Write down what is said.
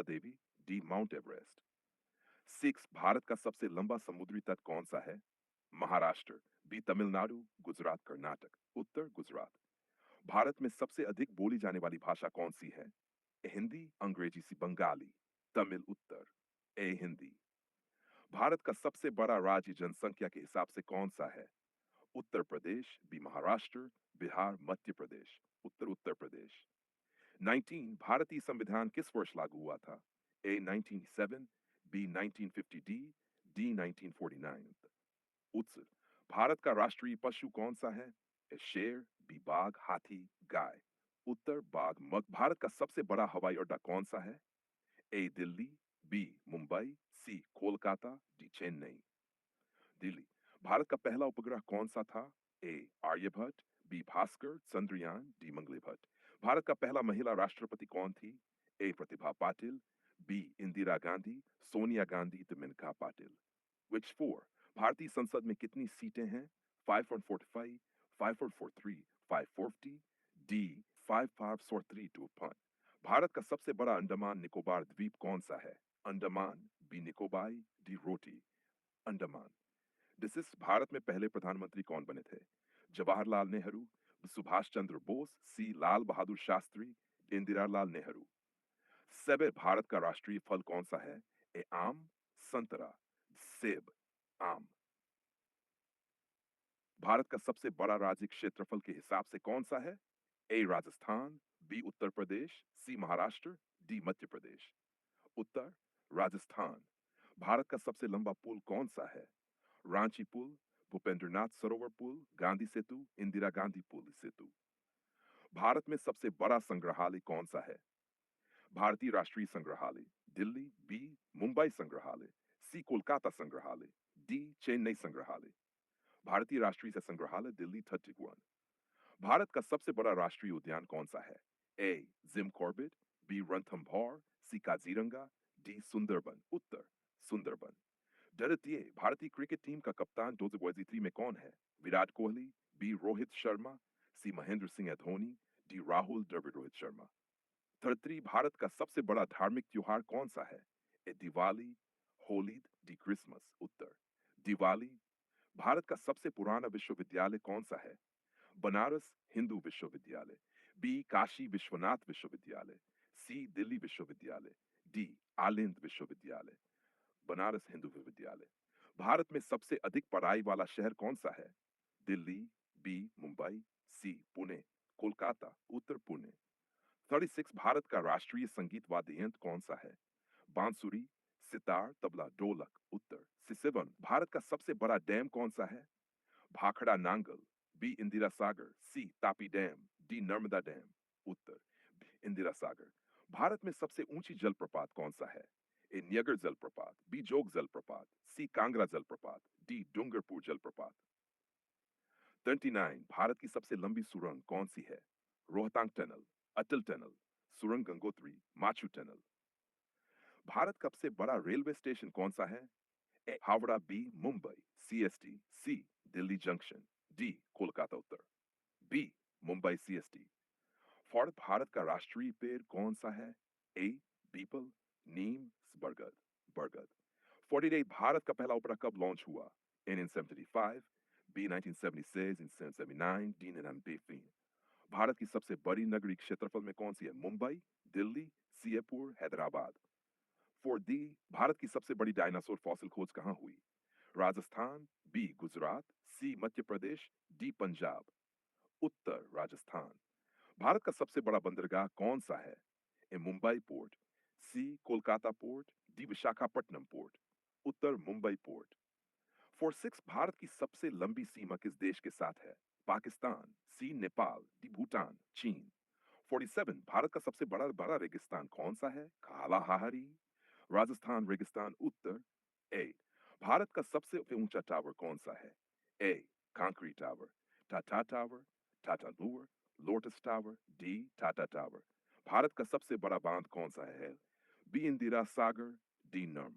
देवी, D mount Everest. 6 Bharat का सबसे लंबा समुद्री तट कौन सा है? महाराष्ट्र, बी तमिलनाडु, गुजरात, कर्नाटक, उत्तर गुजरात। भारत में सबसे अधिक बोली जाने वाली भाषा कौन सी है? ए हिंदी, अंग्रेजी, सी बंगाली, तमिल, उत्तर, ए हिंदी। भारत का सबसे बड़ा राज्य जनसंख्या के हिसाब से कौन सा है? उत्तर प्रदेश, बी महाराष्ट्र, बिहार, मध्य प्रदेश, उत्तर उत्तर प्रदेश। 19 भारतीय संविधान किस वर्ष लागू हुआ था? ए 1907, बी 1950 डी 1949। उत्तर भारत का राष्ट्रीय पशु कौन सा है? ए शेर, बी बाघ, हाथी, गाय, उत्तर बाघ। मग भारत का सबसे बड़ा हवाई अड्डा कौन सा है? A Delhi, B Mumbai, C Kolkata, D Chennai. Delhi. Bharat का पहला उपग्रह कौन सा था? A Aryabhata, B Bhaskara, Chandrayaan, D Mangalbhatt. Bharat का पहला महिला राष्ट्रपति कौन थी? A Pratibha Patil, B Indira Gandhi, Sonia Gandhi, Maneka Patil. Which four भारतीय संसद में कितनी सीटें हैं? 545, 5443, 540, डी 5543 टू पॉइंट। भारत का सबसे बड़ा अंडमान निकोबार द्वीप कौन सा है? अंडमान, बी निकोबाई, डी रोटी। अंडमान। डिसिस भारत में पहले प्रधानमंत्री कौन बने थे? जवाहरलाल नेहरू, सुभाष चंद्र बोस, सी लाल बहादुर शास्त्री, इंदिरा लाल नेहरू। सेब भारत का राष्ट्रीय फल कौन सा है? ए आम, संतरा, सेब, आम। भारत का सबसे बड़ा राज्य क्षेत्रफल के हिसाब से कौन सा है? ए राजस्थान, बी उत्तर प्रदेश, सी महाराष्ट्र, डी मध्य प्रदेश। उत्तर राजस्थान। भारत का सबसे लंबा पुल कौन सा है? रांची पुल, भूपेंद्रनाथ सरोवर पुल, गांधी सेतु, इंदिरा गांधी पुल सेतु। भारत में सबसे बड़ा संग्रहालय कौन सा है? भारतीय राष्ट्रीय संग्रहालय, दिल्ली, बी मुंबई संग्रहालय, सी कोलकाता संग्रहालय, डी चेन्नई संग्रहालय। भारतीय राष्ट्रीय संग्रहालय, दिल्ली 31। भारत का सबसे बड़ा राष्ट्रीय उद्यान कौन सा है? ए जिम कॉर्बेट, बी रणथंभौर, सी काजीरंगा, डी सुंदरबन, उत्तर सुंदरबन। डरतिए भारतीय क्रिकेट टीम का कप्तान 2023 में कौन है? विराट कोहली, बी रोहित शर्मा, सी महेंद्र सिंह धोनी, डी राहुल द्रविड़ रोहित शर्मा। धरती भारत का सबसे बड़ा धार्मिक त्योहार कौन सा है? ए दिवाली, होली, डी क्रिसमस, उत्तर दिवाली। भारत का सबसे पुराना विश्वविद्यालय कौन सा है? बनारस हिंदू विश्वविद्यालय, बी काशी विश्वनाथ विश्वविद्यालय, सी दिल्ली विश्वविद्यालय, डी आलिंद विश्वविद्यालय। बनारस हिंदू विश्वविद्यालय। भारत में सबसे अधिक पढ़ाई वाला शहर कौन सा है? दिल्ली, बी मुंबई, सी पुणे, कोलकाता, उत्तर पुणे। 36 भारत का राष्ट्रीय संगीत वाद्य यंत्र कौन सा है? बांसुरी, सितार, तबला, ढोलक, उत्तर। 67 भारत का सबसे बड़ा डैम कौन सा है? Bhakra Nangal, B Indira Sagar, C Tapi dam, D Narmada dam, उत्तर इंदिरा सागर। भारत में सबसे ऊंची जलप्रपात कौन सा है? ए नियगर जलप्रपात, बी जोग जलप्रपात, सी कांगड़ा जलप्रपात, डी डूंगरपुर जलप्रपात। 39 भारत की सबसे लंबी सुरंग कौन सी है? रोहतांग टनल, अटल टनल, सुरंग गंगोत्री, माचू टनल। भारत का सबसे बड़ा रेलवे स्टेशन कौन सा है? A Howrah, B Mumbai, CST, C Delhi junction, D Kolkata उत्तर, B Mumbai CST. For Bharat का राष्ट्रीय पेड़ कौन सा है? ए पीपल, नीम, बरगद, बरगद। 48 भारत का पहला ओपेरा कब लॉन्च हुआ? ए 1975, बी 1976, 1979, डी 1950। भारत की सबसे बड़ी नगरी क्षेत्रफल में कौन सी है? मुंबई, दिल्ली, सियपुर, हैदराबाद। फॉर दी भारत की सबसे बड़ी डायनासोर फॉसिल खोज कहाँ हुई? Rajasthan, B Gujarat, C Madhya Pradesh, D Punjab, उत्तर राजस्थान। भारत का सबसे बड़ा बंदरगाह कौन सा है? A Mumbai port, C Kolkata port, D Visakhapatnam port, उत्तर मुंबई पोर्ट। फॉर 6 भारत की सबसे लंबी सीमा किस देश के साथ है? पाकिस्तान, सी नेपाल, डी भूटान, चीन। 47 भारत का सबसे बड़ा बड़ा रेगिस्तान कौन सा है? कालाहारी, राजस्थान रेगिस्तान, उत्तर। ए भारत का सबसे ऊंचा टावर कौन सा है? ए कांकरी टावर, टाटा टावर, टाटा लूर, lotus tower, D Tata tower. Bharat का सबसे बड़ा बांध कौन सा है? बी इंदिरा सागर, डी नर्म।